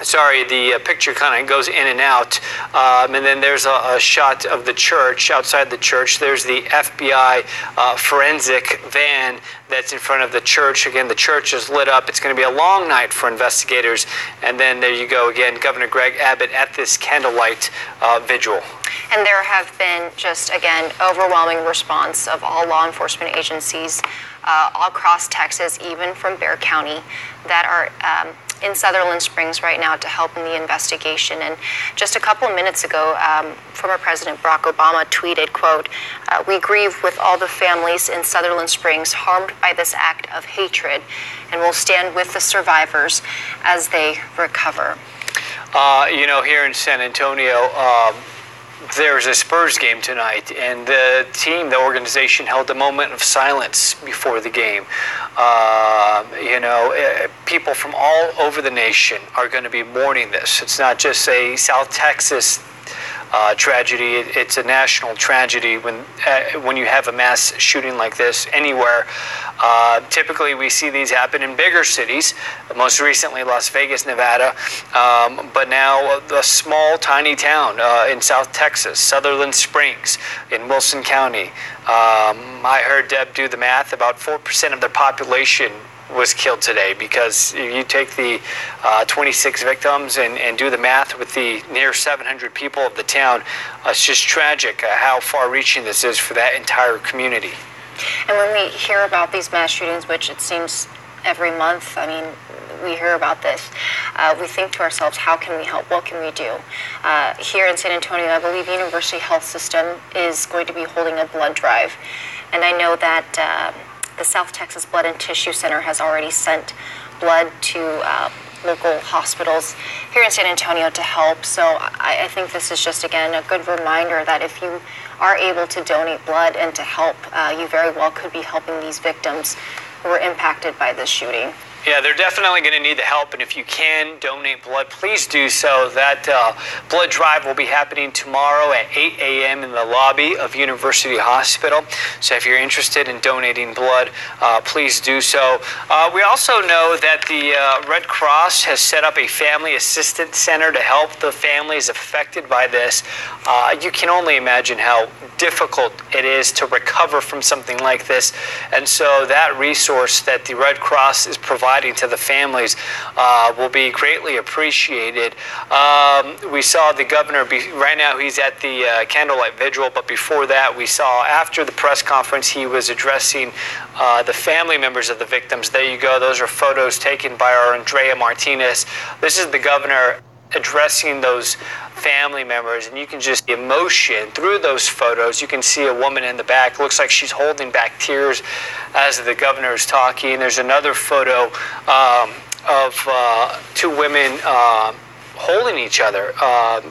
Sorry, the picture kind of goes in and out. And then there's a shot of the church, outside the church. There's the FBI forensic van that's in front of the church. Again, the church is lit up. It's going to be a long night for investigators. And then there you go again, Governor Greg Abbott at this candlelight vigil. And there have been just, again, overwhelming response of all law enforcement agencies all across Texas, even from Bexar County, that are in Sutherland Springs right now to help in the investigation. And just a couple of minutes ago, former President Barack Obama tweeted, quote, "We grieve with all the families in Sutherland Springs harmed by this act of hatred, and will stand with the survivors as they recover." Here in San Antonio, there's a Spurs game tonight, and the organization held a moment of silence before the game. People from all over the nation are going to be mourning this. It's not just a South Texas tragedy. It's a national tragedy when you have a mass shooting like this anywhere. Typically, we see these happen in bigger cities, most recently Las Vegas, Nevada, but now a small, tiny town in South Texas, Sutherland Springs in Wilson County. I heard Deb do the math, about 4% of their population was killed today, because you take the 26 victims and do the math with the near 700 people of the town. It's just tragic how far-reaching this is for that entire community. And when we hear about these mass shootings, which it seems every month, we hear about this, we think to ourselves, how can we help? What can we do? Here in San Antonio, I believe University Health System is going to be holding a blood drive. And I know that the South Texas Blood and Tissue Center has already sent blood to local hospitals here in San Antonio to help. So I think this is just, again, a good reminder that if you are able to donate blood and to help, you very well could be helping these victims who were impacted by this shooting. Yeah, they're definitely going to need the help, and if you can donate blood, please do so. That blood drive will be happening tomorrow at 8 a.m. in the lobby of University Hospital. So if you're interested in donating blood, please do so. We also know that the Red Cross has set up a family assistance center to help the families affected by this. You can only imagine how difficult it is to recover from something like this, and so that resource that the Red Cross is providing to the families will be greatly appreciated. We saw the governor, right now he's at the candlelight vigil, but before that we saw after the press conference he was addressing the family members of the victims. There you go, those are photos taken by our Andrea Martinez. This is the governor addressing those family members, and you can just the emotion through those photos. You can see a woman in the back, looks like she's holding back tears as the governor is talking. There's another photo of 2 women holding each other,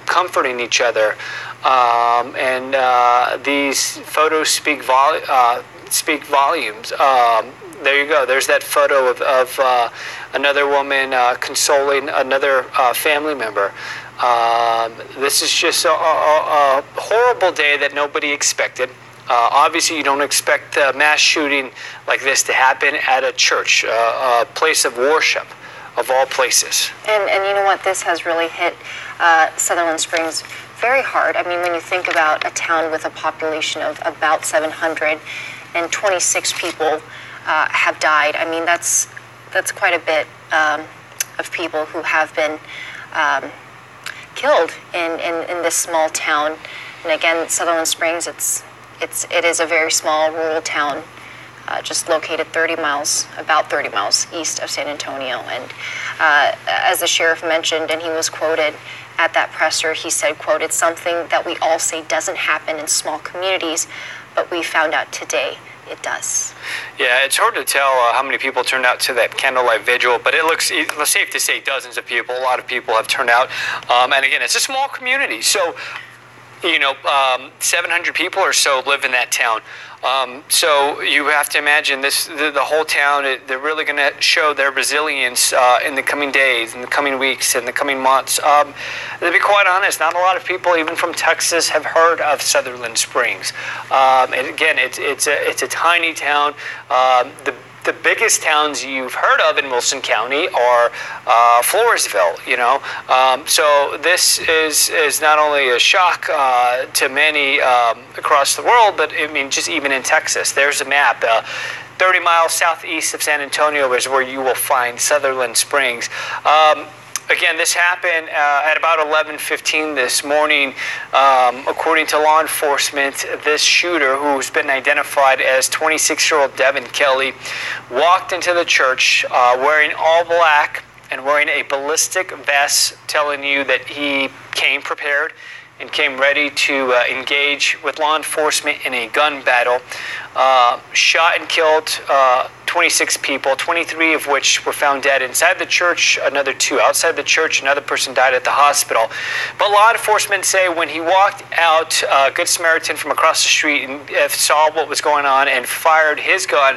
comforting each other, and these photos speak volumes. There you go. There's that photo of another woman consoling another family member. This is just a horrible day that nobody expected. Obviously, you don't expect a mass shooting like this to happen at a church, a place of worship, of all places. And you know what? This has really hit Sutherland Springs very hard. I mean, when you think about a town with a population of about 700 and 26 people have died, I mean, that's quite a bit of people who have been killed in this small town. And again, Sutherland Springs, it is a very small rural town, just located about 30 miles east of San Antonio. And as the sheriff mentioned, and he was quoted at that presser, he said, quote, "It's something that we all say doesn't happen in small communities, but we found out today it does." Yeah, it's hard to tell how many people turned out to that candlelight vigil, but it's safe to say dozens of people. A lot of people have turned out. And again, it's a small community. So, 700 people or so live in that town. So you have to imagine the whole town, they're really going to show their resilience in the coming days, in the coming weeks, in the coming months. To be quite honest, not a lot of people, even from Texas, have heard of Sutherland Springs. And again, it's a tiny town. The biggest towns you've heard of in Wilson County are Floresville, So this is not only a shock to many across the world, but I mean, just even in Texas. There's a map. 30 miles southeast of San Antonio is where you will find Sutherland Springs. Again, this happened at about 11:15 this morning. According to law enforcement, this shooter, who's been identified as 26-year-old Devin Kelly, walked into the church wearing all black and wearing a ballistic vest, telling you that he came prepared and came ready to engage with law enforcement in a gun battle. Shot and killed 26 people, 23 of which were found dead inside the church, another 2 outside the church, another person died at the hospital. But law enforcement say when he walked out, Good Samaritan from across the street and saw what was going on and fired his gun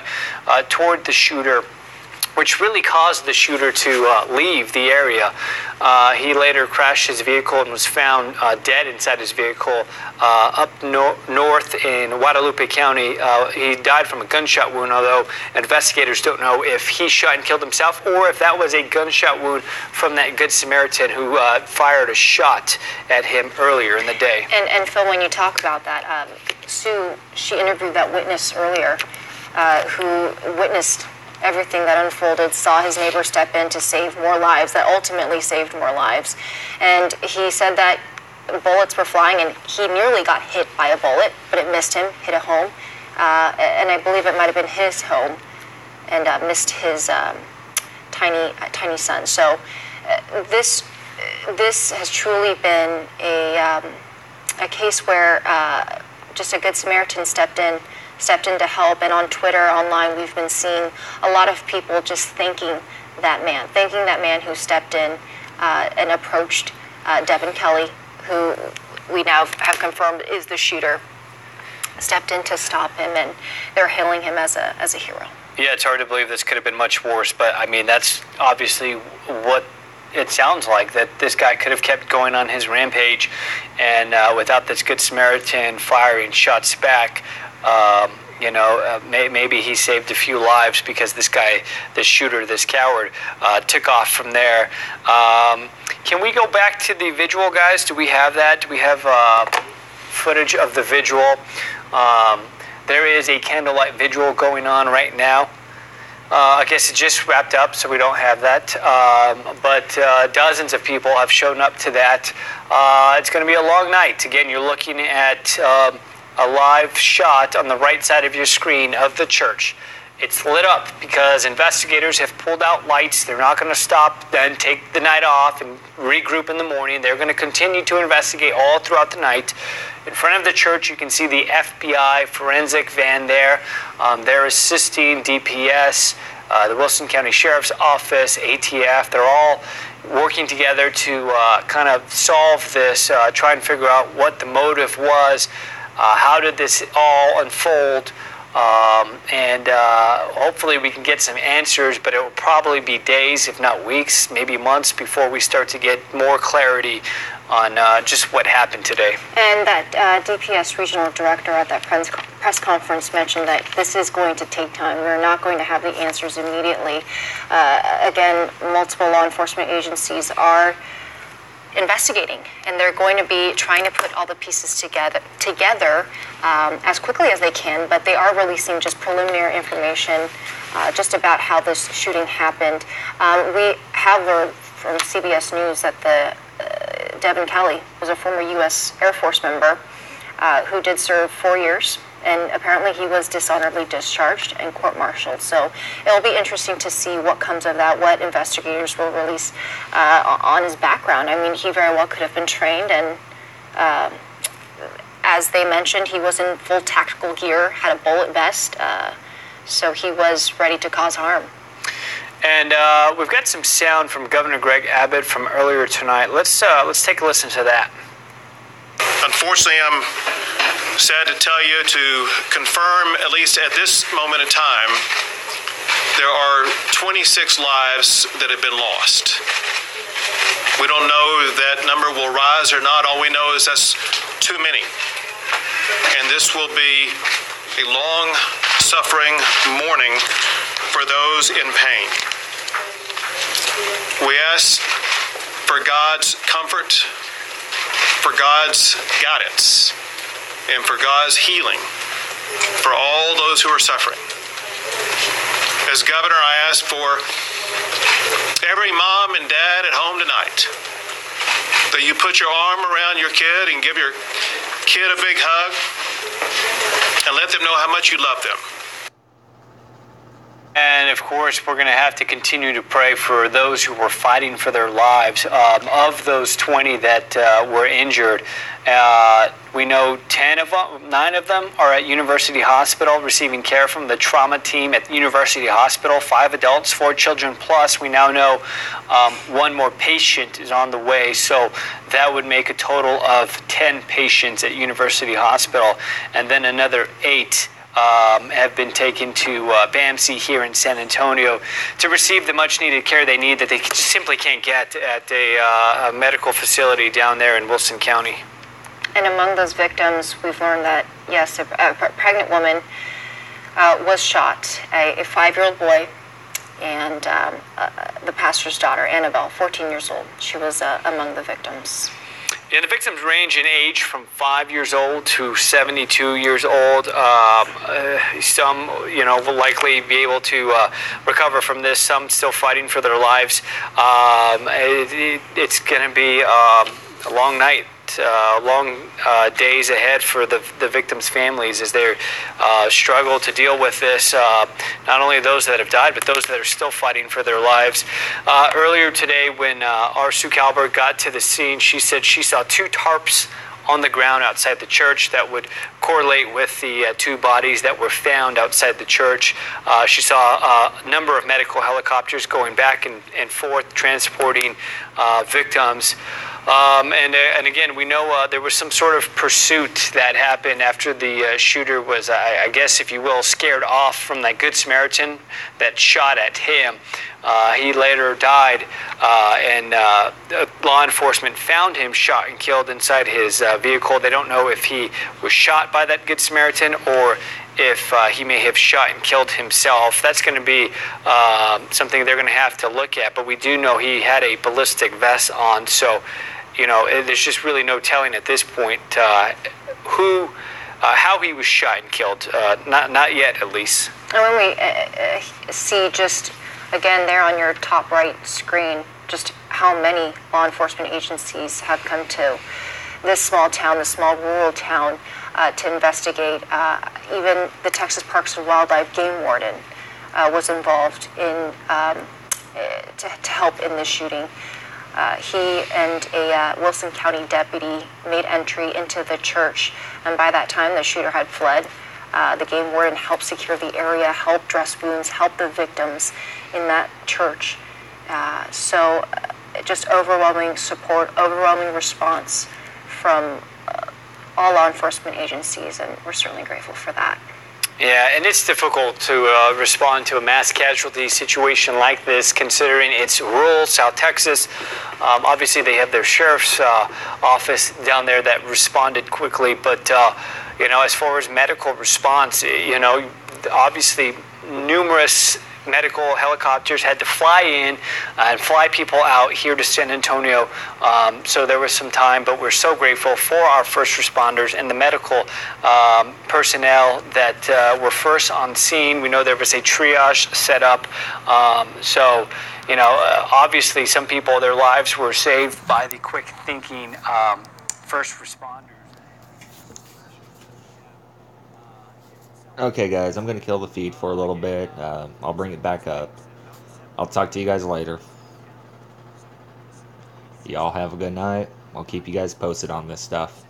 toward the shooter, which really caused the shooter to leave the area. He later crashed his vehicle and was found dead inside his vehicle up north in Guadalupe County. He died from a gunshot wound, although investigators don't know if he shot and killed himself or if that was a gunshot wound from that Good Samaritan who fired a shot at him earlier in the day. And Phil, when you talk about that, Sue, she interviewed that witness earlier who witnessed everything that unfolded, saw his neighbor step in to save more lives, that ultimately saved more lives. And he said that bullets were flying and he nearly got hit by a bullet, but it missed him, hit a home. And I believe it might have been his home and missed his tiny son. So this has truly been a case where just a Good Samaritan stepped in to help. And on Twitter, online, we've been seeing a lot of people just thanking that man who stepped in and approached Devin Kelly, who we now have confirmed is the shooter, stepped in to stop him, and they're hailing him as a hero. Yeah, it's hard to believe this could have been much worse, but I mean, that's obviously what it sounds like, that this guy could have kept going on his rampage, and without this Good Samaritan firing shots back, maybe he saved a few lives because this guy, this shooter, this coward, took off from there. Can we go back to the vigil, guys? Do we have that? Do we have footage of the vigil? There is a candlelight vigil going on right now. I guess it just wrapped up, so we don't have that. But dozens of people have shown up to that. It's going to be a long night. Again, you're looking at a live shot on the right side of your screen of the church. It's lit up because investigators have pulled out lights. They're not going to stop, then take the night off and regroup in the morning. They're going to continue to investigate all throughout the night. In front of the church, you can see the FBI forensic van there. They're assisting DPS, the Wilson County Sheriff's Office, ATF. They're all working together to kind of solve this, try and figure out what the motive was. How did this all unfold? And hopefully we can get some answers, but it will probably be days, if not weeks, maybe months before we start to get more clarity on just what happened today. And that DPS regional director at that press conference mentioned that this is going to take time. We're not going to have the answers immediately. Again, multiple law enforcement agencies are investigating, and they're going to be trying to put all the pieces together as quickly as they can, but they are releasing just preliminary information just about how this shooting happened. We have learned from CBS News that Devin Kelly was a former U.S. Air Force member who did serve 4 years, and apparently he was dishonorably discharged and court-martialed. So it'll be interesting to see what comes of that, what investigators will release on his background. I mean, he very well could have been trained, and as they mentioned, he was in full tactical gear, had a bullet vest, so he was ready to cause harm. And we've got some sound from Governor Greg Abbott from earlier tonight. Let's take a listen to that. Unfortunately, I'm sad to tell you, to confirm, at least at this moment in time, there are 26 lives that have been lost. We don't know if that number will rise or not. All we know is that's too many. And this will be a long, suffering mourning for those in pain. We ask for God's comfort, for God's guidance, and for God's healing for all those who are suffering. As governor, I ask for every mom and dad at home tonight that you put your arm around your kid and give your kid a big hug and let them know how much you love them. And of course, we're going to have to continue to pray for those who were fighting for their lives. Of those 20 that were injured, we know 9 of them are at University Hospital receiving care from the trauma team at University Hospital. 5 adults, 4 children, plus we now know 1 more patient is on the way. So that would make a total of 10 patients at University Hospital, and then another 8 have been taken to BAMC here in San Antonio to receive the much-needed care they need that they simply can't get at a medical facility down there in Wilson County. And among those victims, we've learned that, yes, a pregnant woman was shot, a 5-year-old boy, and the pastor's daughter, Annabelle, 14 years old. She was among the victims. Yeah, the victims range in age from 5 years old to 72 years old. Some, will likely be able to recover from this. Some still fighting for their lives. It's going to be a long night. Long days ahead for the victims' families as they struggle to deal with this. Not only those that have died, but those that are still fighting for their lives. Earlier today, when our Sue Kalberg got to the scene, she said she saw 2 tarps on the ground outside the church that would correlate with the 2 bodies that were found outside the church. She saw a number of medical helicopters going back and forth, transporting victims. And again, we know there was some sort of pursuit that happened after the shooter was, I guess, if you will, scared off from that Good Samaritan that shot at him. He later died, and law enforcement found him shot and killed inside his vehicle. They don't know if he was shot by that Good Samaritan or if he may have shot and killed himself. That's going to be something they're going to have to look at. But we do know he had a ballistic vest on, so there's just really no telling at this point how he was shot and killed. Not yet, at least. And when we see just again there on your top right screen, just how many law enforcement agencies have come to this small town, this small rural town, to investigate. Even the Texas Parks and Wildlife game warden was involved in to help in this shooting. He and a Wilson County deputy made entry into the church, and by that time the shooter had fled. The game warden helped secure the area, helped dress wounds, helped the victims in that church. So just overwhelming support, overwhelming response from all law enforcement agencies, and we're certainly grateful for that. Yeah, and it's difficult to respond to a mass casualty situation like this, considering it's rural South Texas. Obviously, they have their sheriff's office down there that responded quickly, but as far as medical response, obviously numerous medical helicopters had to fly in and fly people out here to San Antonio. So there was some time, but we're so grateful for our first responders and the medical personnel that were first on scene. We know there was a triage set up. Obviously some people, their lives were saved by the quick thinking first responders. Okay, guys, I'm going to kill the feed for a little bit. I'll bring it back up. I'll talk to you guys later. Y'all have a good night. I'll keep you guys posted on this stuff.